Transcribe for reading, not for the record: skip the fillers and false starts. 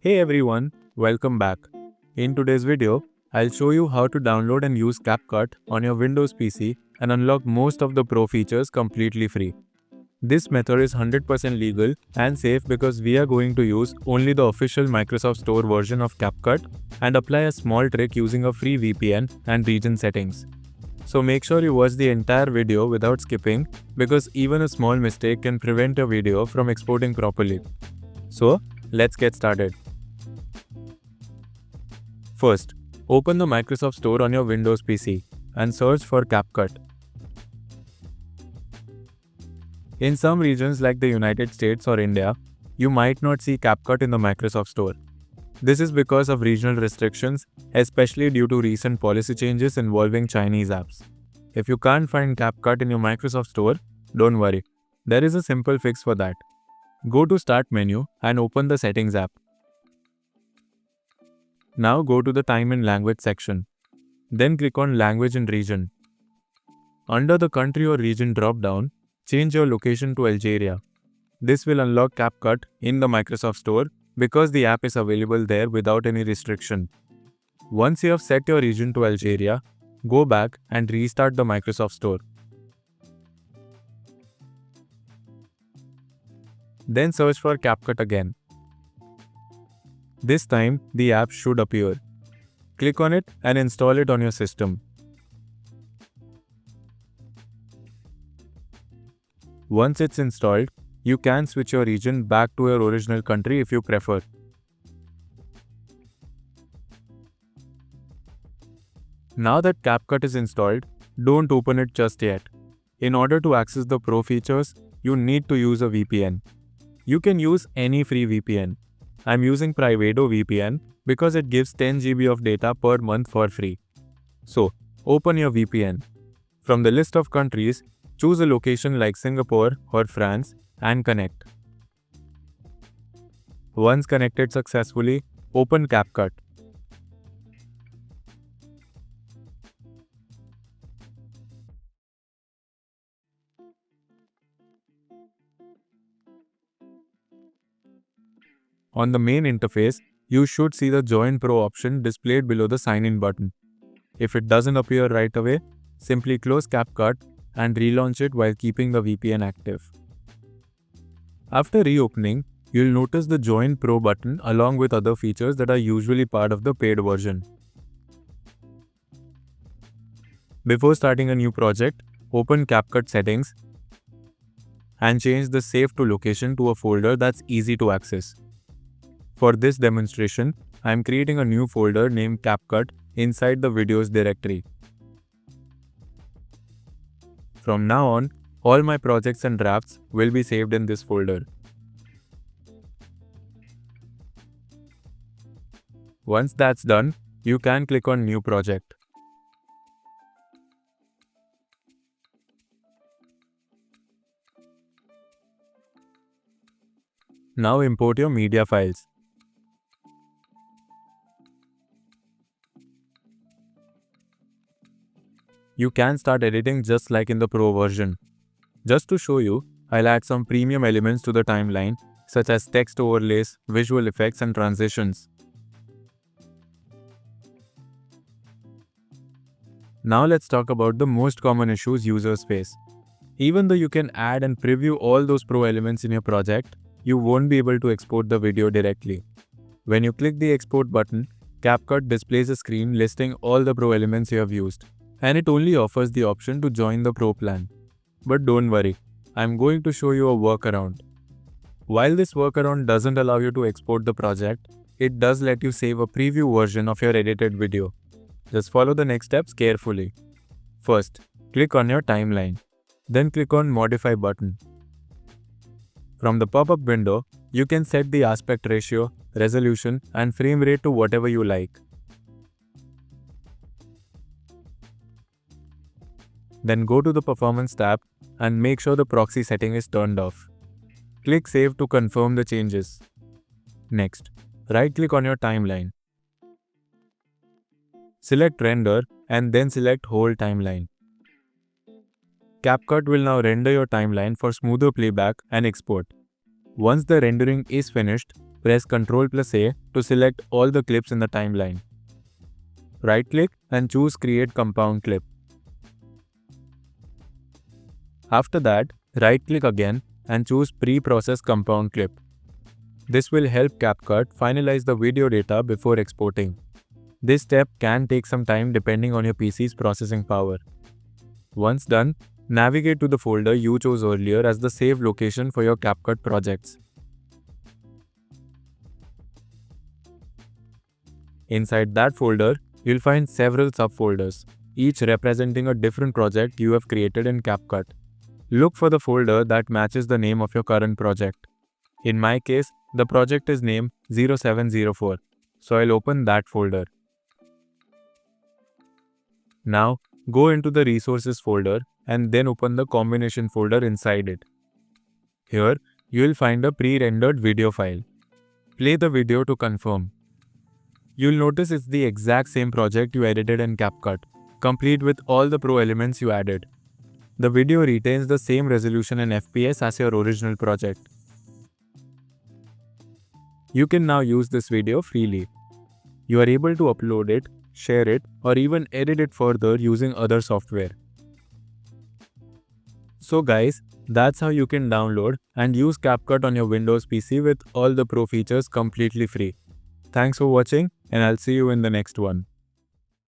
Hey everyone, welcome back. In today's video, I'll show you how to download and use CapCut on your Windows PC and unlock most of the Pro features completely free. This method is 100% legal and safe because we are going to use only the official Microsoft Store version of CapCut and apply a small trick using a free VPN and region settings. So make sure you watch the entire video without skipping because even a small mistake can prevent your video from exporting properly. So, let's get started. First, open the Microsoft Store on your Windows PC and search for CapCut. In some regions like the United States or India, you might not see CapCut in the Microsoft Store. This is because of regional restrictions, especially due to recent policy changes involving Chinese apps. If you can't find CapCut in your Microsoft Store, don't worry. There is a simple fix for that. Go to Start menu and open the Settings app. Now go to the Time and Language section. Then click on Language and Region. Under the country or region drop-down, change your location to Algeria. This will unlock CapCut in the Microsoft Store because the app is available there without any restriction. Once you have set your region to Algeria, go back and restart the Microsoft Store. Then search for CapCut again. This time, the app should appear. Click on it and install it on your system. Once it's installed, you can switch your region back to your original country if you prefer. Now that CapCut is installed, don't open it just yet. In order to access the Pro features, you need to use a VPN. You can use any free VPN. I'm using Privado VPN because it gives 10 GB of data per month for free. So, open your VPN. From the list of countries, choose a location like Singapore or France and connect. Once connected successfully, open CapCut. On the main interface, you should see the Join Pro option displayed below the Sign In button. If it doesn't appear right away, simply close CapCut and relaunch it while keeping the VPN active. After reopening, you'll notice the Join Pro button along with other features that are usually part of the paid version. Before starting a new project, open CapCut settings and change the Save to Location to a folder that's easy to access. For this demonstration, I am creating a new folder named CapCut inside the videos directory. From now on, all my projects and drafts will be saved in this folder. Once that's done, you can click on New Project. Now import your media files. You can start editing just like in the Pro version. Just to show you, I'll add some premium elements to the timeline, such as text overlays, visual effects, and transitions. Now let's talk about the most common issues users face. Even though you can add and preview all those Pro elements in your project, you won't be able to export the video directly. When you click the Export button, CapCut displays a screen listing all the Pro elements you have used, and it only offers the option to join the Pro plan. But don't worry, I'm going to show you a workaround. While this workaround doesn't allow you to export the project, it does let you save a preview version of your edited video. Just follow the next steps carefully. First, click on your timeline. Then click on Modify button. From the pop-up window, you can set the aspect ratio, resolution, and frame rate to whatever you like. Then go to the Performance tab and make sure the proxy setting is turned off. Click Save to confirm the changes. Next, right-click on your timeline. Select Render and then select Whole Timeline. CapCut will now render your timeline for smoother playback and export. Once the rendering is finished, Press Ctrl+A to select all the clips in the timeline. Right-click and choose Create Compound Clip. After that, right-click again and choose Pre-Process Compound Clip. This will help CapCut finalize the video data before exporting. This step can take some time depending on your PC's processing power. Once done, navigate to the folder you chose earlier as the save location for your CapCut projects. Inside that folder, you'll find several subfolders, each representing a different project you have created in CapCut. Look for the folder that matches the name of your current project. In my case, the project is named 0704, so I'll open that folder. Now, go into the Resources folder and then open the Combination folder inside it. Here, you will find a pre-rendered video file. Play the video to confirm. You'll notice it's the exact same project you edited in CapCut, complete with all the pro elements you added. The video retains the same resolution and FPS as your original project. You can now use this video freely. You are able to upload it, share it, or even edit it further using other software. So guys, that's how you can download and use CapCut on your Windows PC with all the pro features completely free. Thanks for watching, and I'll see you in the next one.